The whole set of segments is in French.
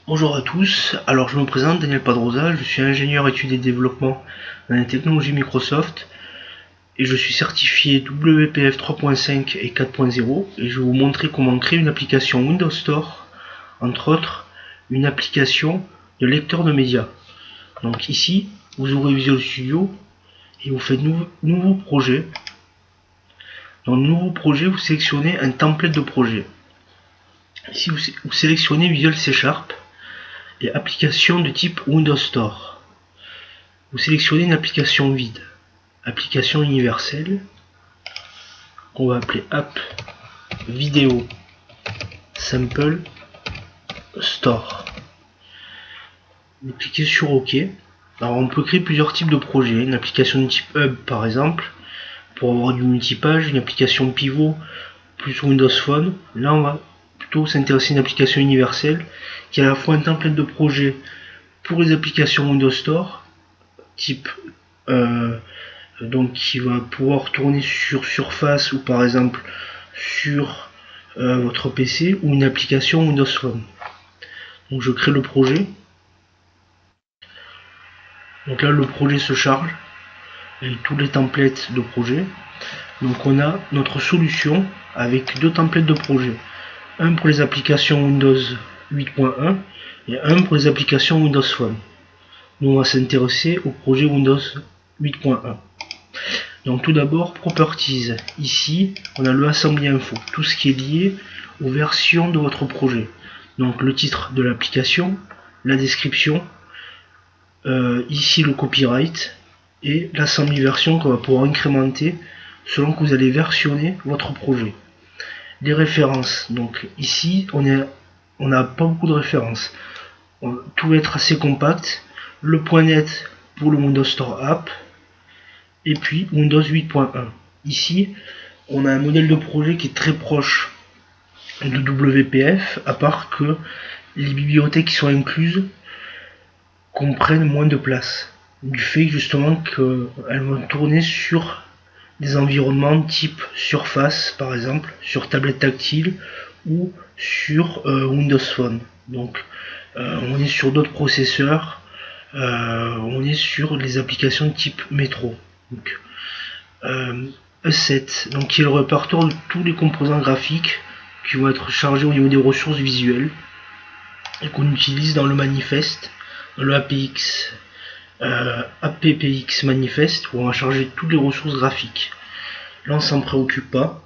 Bonjour à tous, alors je me présente Daniel Padrosa, je suis ingénieur études et développement dans les technologies Microsoft et je suis certifié WPF 3.5 et 4.0 et je vais vous montrer comment créer une application Windows Store, entre autres une application de lecteur de médias. Donc ici, vous ouvrez Visual Studio et vous faites nouveau projet. Dans le nouveau projet, vous sélectionnez un template de projet. Ici, vous sélectionnez Visual C# et application de type Windows Store. Vous sélectionnez une application vide, application universelle, qu'on va appeler App Vidéo Sample Store. Vous cliquez sur OK. Alors on peut créer plusieurs types de projets, une application de type Hub par exemple, pour avoir du multipage, une application pivot plus Windows Phone. Là on va plutôt s'intéresser à une application universelle qui a à la fois un template de projet pour les applications Windows Store, type donc qui va pouvoir tourner sur Surface ou par exemple sur votre PC, ou une application Windows Phone. Donc je crée le projet. Donc là le projet se charge avec tous les templates de projet. Donc on a notre solution avec deux templates de projet, un pour les applications Windows 8.1 et un pour les applications Windows Phone. Nous on va s'intéresser au projet Windows 8.1. Donc tout d'abord Properties. Ici on a le Assembly Info, tout ce qui est lié aux versions de votre projet. Donc le titre de l'application, la description, ici le copyright et l'assembly version qu'on va pouvoir incrémenter selon que vous allez versionner votre projet. Les références, donc ici on n'a pas beaucoup de références, tout va être assez compact. Le .net pour le Windows Store App et puis Windows 8.1. Ici on a un modèle de projet qui est très proche de WPF, à part que les bibliothèques qui sont incluses comprennent moins de place, du fait justement qu'elles vont tourner sur des environnements type Surface par exemple, sur tablette tactile ou sur Windows Phone. Donc on est sur d'autres processeurs, on est sur les applications type Metro. Donc E7, donc qui est le répertoire de tous les composants graphiques qui vont être chargés au niveau des ressources visuelles et qu'on utilise dans le manifeste, dans le APX, APPX manifeste, où on va charger toutes les ressources graphiques. Là on s'en préoccupe pas.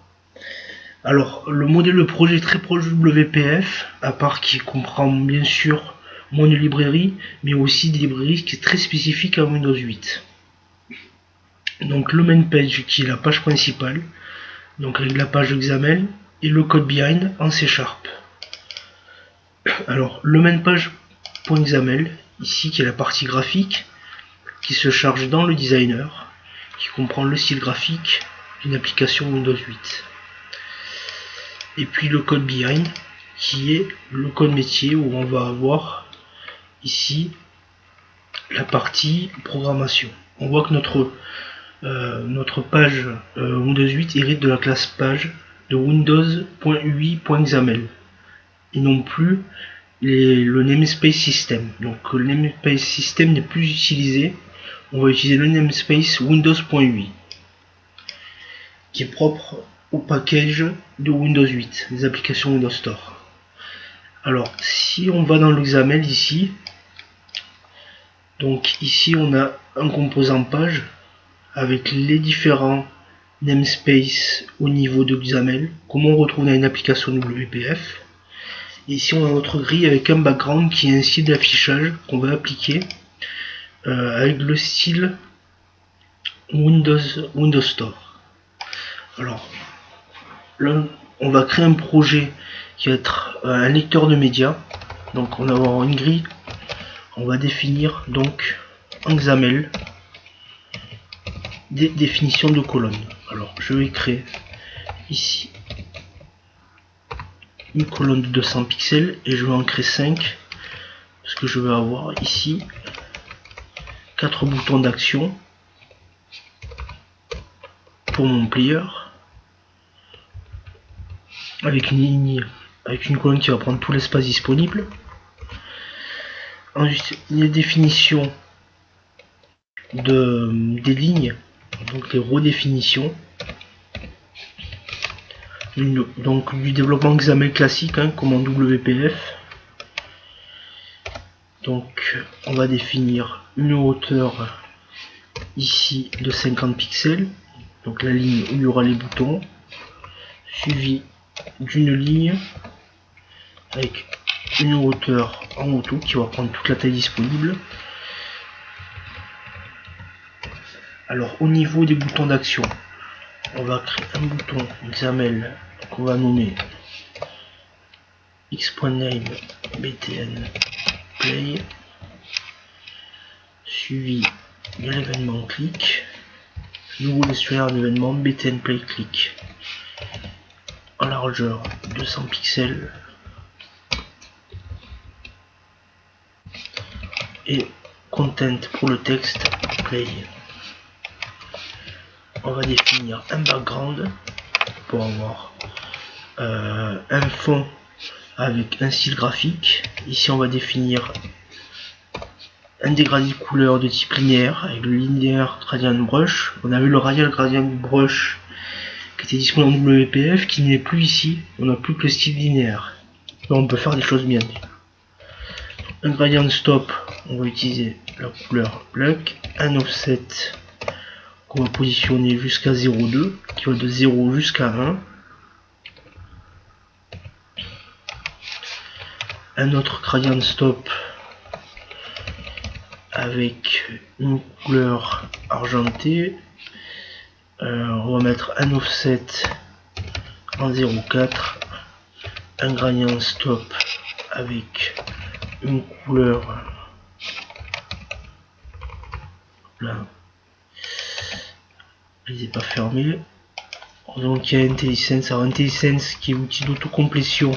Alors le modèle de projet est très proche du WPF, à part qu'il comprend bien sûr moins de librairies, mais aussi des librairies qui sont très spécifiques à Windows 8. Donc le main page qui est la page principale, donc avec la page XAML et le code behind en C#. Alors le main page.xaml, ici qui est la partie graphique, qui se charge dans le designer, qui comprend le style graphique d'une application Windows 8. Et puis le code behind, qui est le code métier, où on va avoir ici la partie programmation. On voit que notre page Windows 8 hérite de la classe page de Windows.ui.xaml et non plus le namespace system. Donc le namespace system n'est plus utilisé, on va utiliser le namespace Windows.ui qui est propre au package de Windows 8, des applications Windows Store. Alors si on va dans l'example ici, donc ici on a un composant page avec les différents namespaces au niveau de XAML, comme on retrouve dans une application WPF. Et ici on a notre grille avec un background qui est un style d'affichage qu'on va appliquer avec le style Windows Store. Alors là on va créer un projet qui va être un lecteur de médias. Donc on va avoir une grille, on va définir donc en XAML des définitions de colonnes. Alors je vais créer ici une colonne de 200 pixels et je vais en créer 5 parce que je vais avoir ici 4 boutons d'action pour mon plieur avec une ligne, avec une colonne qui va prendre tout l'espace disponible. Ensuite, les définitions des lignes, donc les redéfinitions. Donc du développement XAML classique, hein, comme en WPF. Donc on va définir une hauteur ici de 50 pixels, donc la ligne où il y aura les boutons, suivi d'une ligne avec une hauteur en auto qui va prendre toute la taille disponible. Alors au niveau des boutons d'action, on va créer un bouton XAML qu'on va nommer x.name btn play, suivi de l'événement click, nouveau gestionnaire d'événement btn play click, en largeur 200 pixels et content pour le texte play. On va définir un background pour avoir un fond avec un style graphique. Ici on va définir un dégradé de couleur de type linéaire avec le linéaire gradient brush. On avait le radial gradient brush qui était disponible en WPF qui n'est plus ici. On n'a plus que le style linéaire. Là, on peut faire des choses bien. Un gradient stop, on va utiliser la couleur black. Un offset qu'on va positionner jusqu'à 0,2 qui va de 0 jusqu'à 1. Un autre gradient stop avec une couleur argentée. On va mettre un offset en 0,4. Un gradient stop avec une couleur là. Il n'est pas fermé. Donc il y a IntelliSense. Alors IntelliSense qui est outil d'autocomplétion.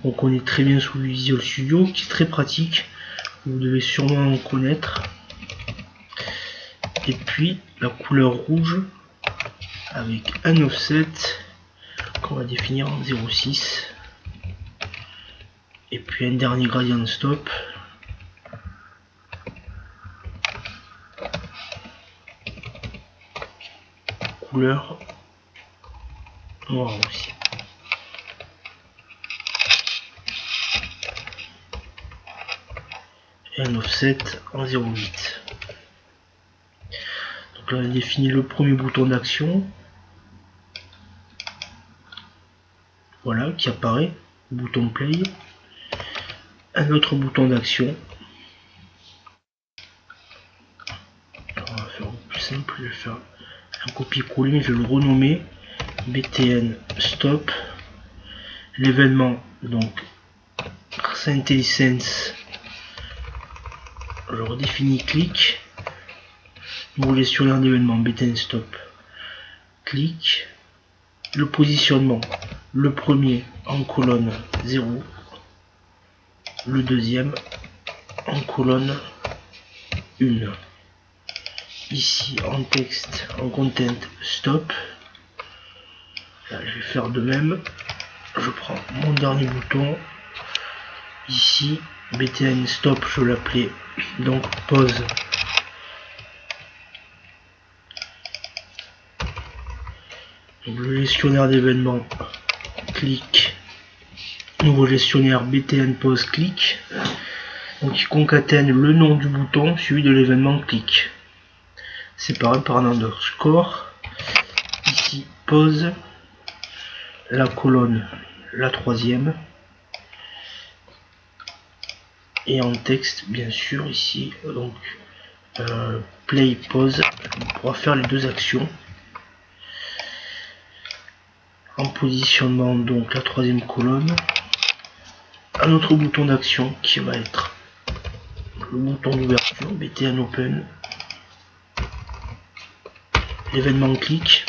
On connaît très bien sous Visual Studio, qui est très pratique. Vous devez sûrement en connaître. Et puis la couleur rouge avec un offset qu'on va définir en 0,6. Et puis un dernier gradient stop. Couleur noire aussi. Et un offset en 0,8. Donc là on a défini le premier bouton d'action. Voilà, qui apparaît, bouton play. Un autre bouton d'action. On va faire plus simple, je vais faire un copier-coller, je vais le renommer btn stop. L'événement, donc IntelliSense, je redéfinis click. Nouveau gestionnaire d'événements btn stop click. Le positionnement, le premier en colonne 0, le deuxième en colonne 1. Ici en texte, en content stop. Là, je vais faire de même. Je prends mon dernier bouton. Ici, btn stop, je l'appelais donc pause. Donc, le gestionnaire d'événements click. Nouveau gestionnaire btn pause click. Donc il concatène le nom du bouton suivi de l'événement click. Séparé par un underscore. Ici pause. La colonne, la troisième. Et en texte, bien sûr, ici, donc play pause. On pourra faire les deux actions. En positionnement, donc la troisième colonne. Un autre bouton d'action qui va être le bouton d'ouverture, btn open. L'événement click.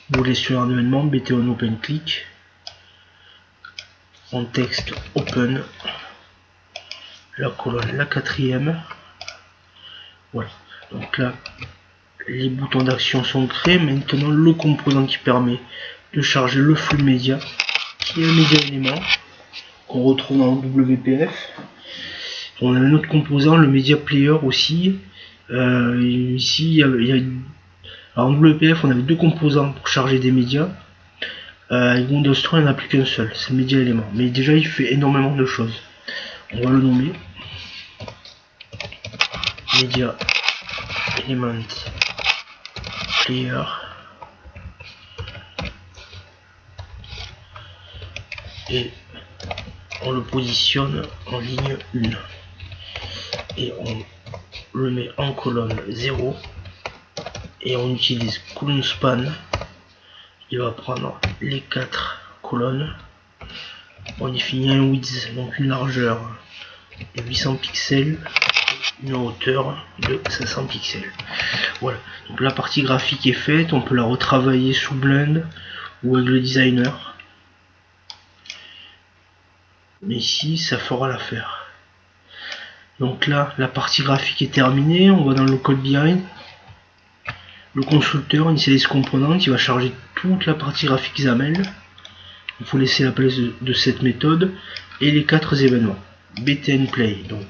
Nouveau gestionnaire d'événement, btn open click. En texte open. La colonne, la quatrième. Voilà. Donc là, les boutons d'action sont créés. Maintenant, le composant qui permet de charger le flux média, qui est un média élément qu'on retrouve dans WPF. On a un autre composant, le Media Player aussi. Ici, alors en WPF, on avait deux composants pour charger des médias. Avec Windows 3, il n'y en a plus qu'un seul, c'est le Media Element. Mais déjà, il fait énormément de choses. On va le nommer Media Element Player. Et on le positionne en ligne 1. Et on le met en colonne 0. Et on utilise column span. Il va prendre les 4 colonnes. On définit un width, donc une largeur de 800 pixels, une hauteur de 500 pixels. Voilà, donc la partie graphique est faite, on peut la retravailler sous Blend ou avec le designer. Mais ici, ça fera l'affaire. Donc là, la partie graphique est terminée, on va dans le code behind. Le constructeur initialise component qui va charger toute la partie graphique XAML. Il faut laisser la place de cette méthode et les 4 événements. btn play, donc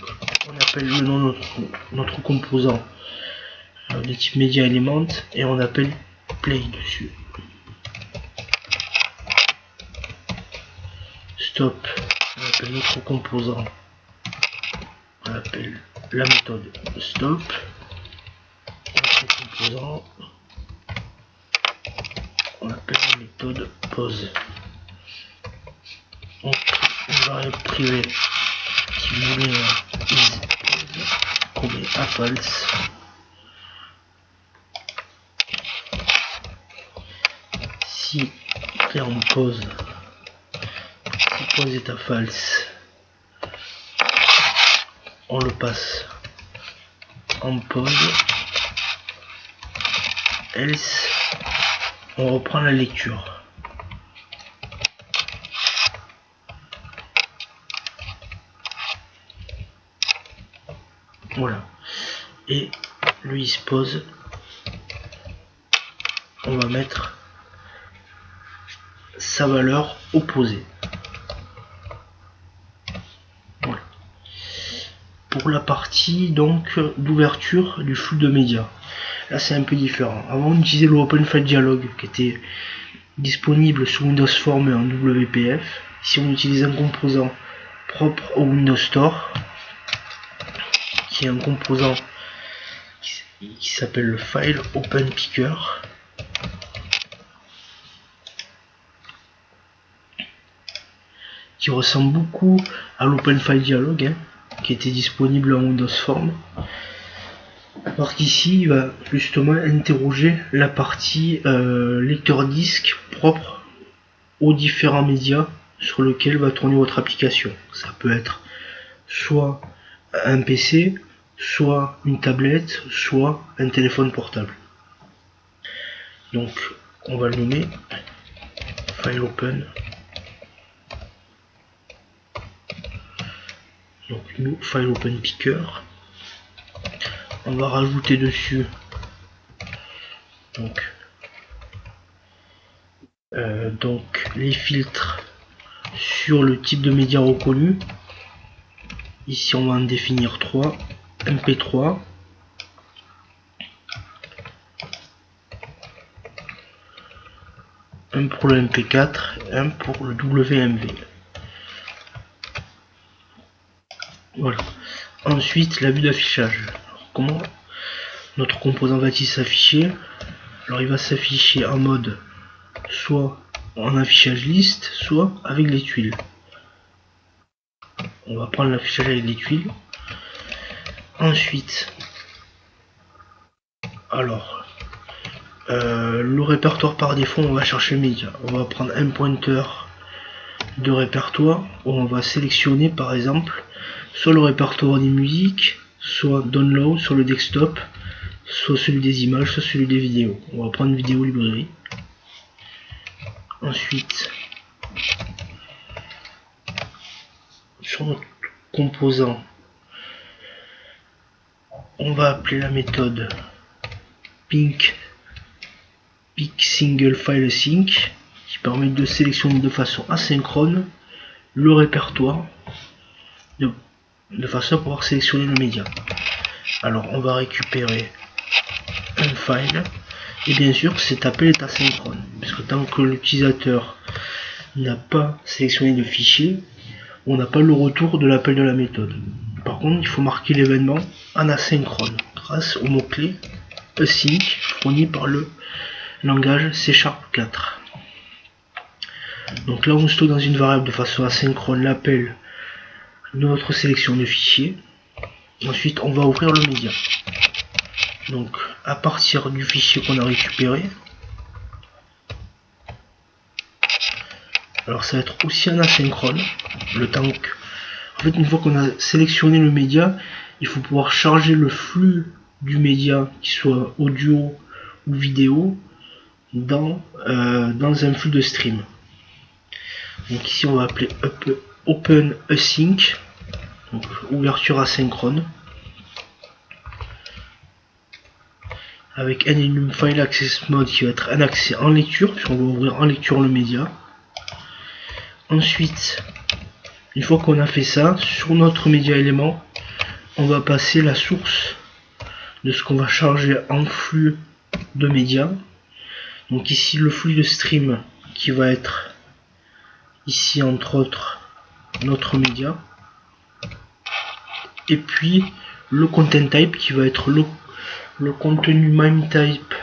on appelle le nom de notre composant de type media element et on appelle play dessus. Stop, on appelle notre composant, on appelle la méthode stop, notre composant, on appelle la méthode pause. Donc une variable privée qui voulait is pause, qu'on met à false. Si est en pause, si pause est à false, on le passe en pause, else on reprend la lecture. Voilà, et le is pause, on va mettre sa valeur opposée. Voilà. Pour la partie donc d'ouverture du flux de médias, là c'est un peu différent. Avant on utilisait le Open File Dialog qui était disponible sous Windows Form et en WPF. Ici on utilise un composant propre au Windows Store, qui est un composant qui s'appelle le File Open Picker. Qui ressemble beaucoup à l'Open File Dialog, hein, qui était disponible en Windows Form. Alors qu'ici, il va justement interroger la partie lecteur disque propre aux différents médias sur lesquels va tourner votre application. Ça peut être soit un PC, soit une tablette, soit un téléphone portable. Donc, on va le nommer File Open. Donc new File Open Picker. On va rajouter dessus donc les filtres sur le type de média reconnu. Ici on va en définir 3. MP3, un pour le MP4, un pour le WMV. Voilà. Ensuite, la vue d'affichage. Comment notre composant va-t-il s'afficher? Alors, il va s'afficher en mode soit en affichage liste, soit avec les tuiles. On va prendre l'affichage avec les tuiles. Ensuite, alors, le répertoire par défaut, on va chercher média. On va prendre un pointeur de répertoire où on va sélectionner par exemple soit le répertoire des musiques, soit download sur le desktop, soit celui des images, soit celui des vidéos. On va prendre vidéo librairie. Ensuite, sur notre composant, on va appeler la méthode pick single file sync qui permet de sélectionner de façon asynchrone le répertoire de façon à pouvoir sélectionner le média. Alors on va récupérer un file et bien sûr cet appel est asynchrone puisque tant que l'utilisateur n'a pas sélectionné de fichier, on n'a pas le retour de l'appel de la méthode. Par contre, il faut marquer l'événement en asynchrone grâce au mot-clé async fourni par le langage C# 4. Donc là, on stocke dans une variable de façon asynchrone l'appel de notre sélection de fichiers. Ensuite, on va ouvrir le média. Donc, à partir du fichier qu'on a récupéré, alors ça va être aussi en asynchrone, le temps que... En fait, une fois qu'on a sélectionné le média, il faut pouvoir charger le flux du média, qu'il soit audio ou vidéo, dans un flux de stream. Donc ici, on va appeler open async, donc ouverture asynchrone, avec enum file access mode qui va être un accès en lecture, puisqu'on va ouvrir en lecture le média. Ensuite, une fois qu'on a fait ça, sur notre média élément, on va passer la source de ce qu'on va charger en flux de médias. Donc ici le flux de stream qui va être ici entre autres notre média. Et puis le content type qui va être le contenu MIME type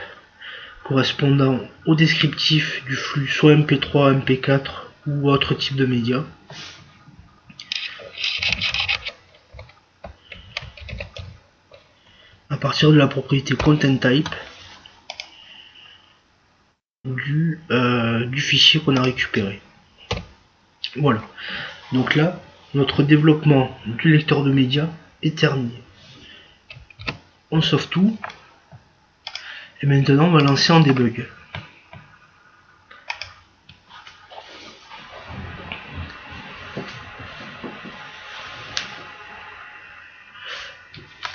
correspondant au descriptif du flux soit MP3, MP4 ou autre type de média. À partir de la propriété content type du fichier qu'on a récupéré. Voilà. Donc là, notre développement du lecteur de médias est terminé. On sauve tout. Et maintenant, on va lancer un debug.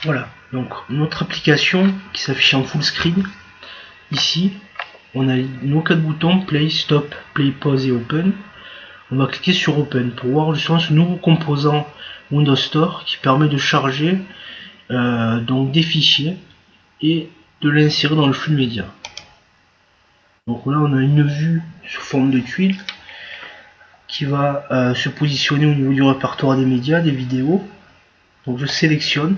Voilà, donc notre application qui s'affiche en full screen. Ici, on a nos 4 boutons play, stop, play, pause et open. On va cliquer sur open pour voir justement ce nouveau composant Windows Store qui permet de charger donc des fichiers et de l'insérer dans le flux média. Donc là, on a une vue sous forme de tuile qui va se positionner au niveau du répertoire des médias, des vidéos. Donc je sélectionne.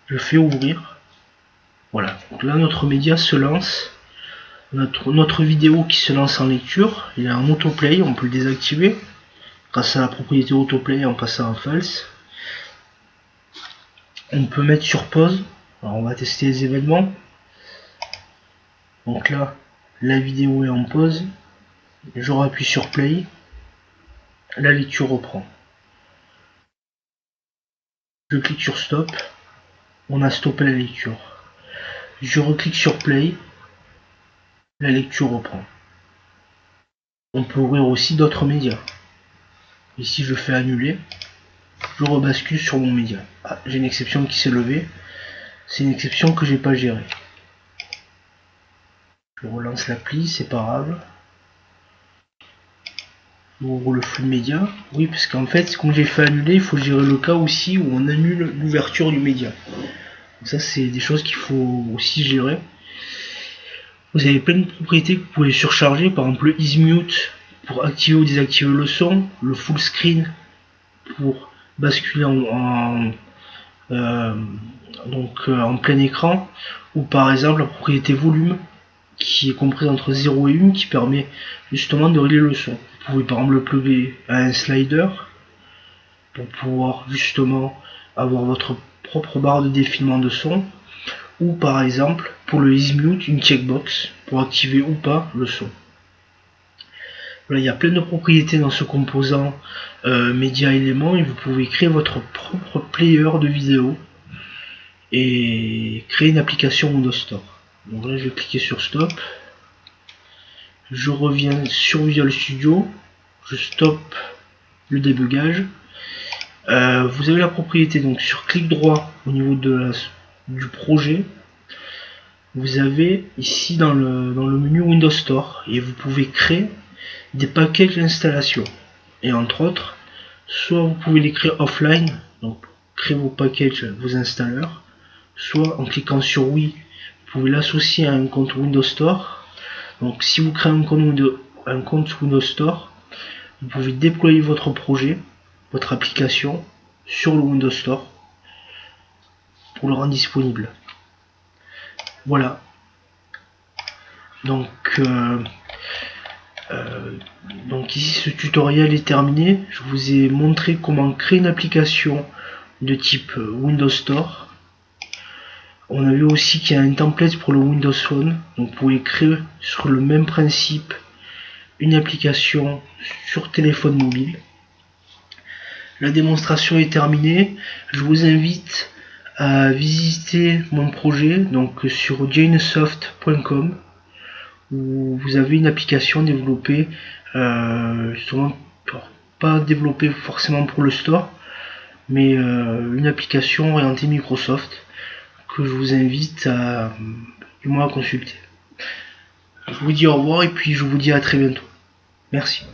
Je fais ouvrir. Voilà. Donc là, notre média se lance. Notre vidéo qui se lance en lecture. Il est en autoplay. On peut le désactiver grâce à la propriété autoplay en passant en false. On peut mettre sur pause. Alors on va tester les événements. Donc là, la vidéo est en pause. Je rappuie sur play. La lecture reprend. Je clique sur stop. On a stoppé la lecture. Je reclique sur play. La lecture reprend. On peut ouvrir aussi d'autres médias. Ici je fais annuler. Je rebascule sur mon média. Ah, j'ai une exception qui s'est levée. C'est une exception que j'ai pas gérée. Je relance l'appli, c'est pas grave. J'ouvre le flux média. Oui, parce qu'en fait, comme j'ai fait annuler, il faut gérer le cas aussi où on annule l'ouverture du média. Donc ça, c'est des choses qu'il faut aussi gérer. Vous avez plein de propriétés que vous pouvez surcharger, par exemple le ease mute pour activer ou désactiver le son, le full screen pour basculer en plein écran, ou par exemple la propriété volume qui est comprise entre 0 et 1 qui permet justement de régler le son. Vous pouvez par exemple le plugger à un slider pour pouvoir justement avoir votre propre barre de défilement de son, ou par exemple pour le ease mute une checkbox pour activer ou pas le son. Voilà, il y a plein de propriétés dans ce composant média élément et vous pouvez créer votre propre player de vidéo et créer une application Windows Store. Donc là je vais cliquer sur stop, je reviens sur Visual Studio, je stoppe le débugage. Vous avez la propriété donc sur clic droit au niveau du projet. Vous avez ici dans le menu Windows Store et vous pouvez créer des packages d'installation. Et entre autres, soit vous pouvez les créer offline, donc créer vos packages, vos installeurs, soit en cliquant sur oui, vous pouvez l'associer à un compte Windows Store. Donc si vous créez un compte Windows Store, vous pouvez déployer votre projet, votre application sur le Windows Store pour le rendre disponible. Voilà. Donc ici ce tutoriel est terminé. Je vous ai montré comment créer une application de type Windows Store. On a vu aussi qu'il y a un template pour le Windows Phone. Donc vous pouvez créer sur le même principe une application sur téléphone mobile. La démonstration est terminée. Je vous invite à visiter mon projet donc sur janesoft.com, où vous avez une application développée justement, pas développée forcément pour le store, mais une application orientée Microsoft que je vous invite à consulter. Je vous dis au revoir et puis je vous dis à très bientôt. Merci.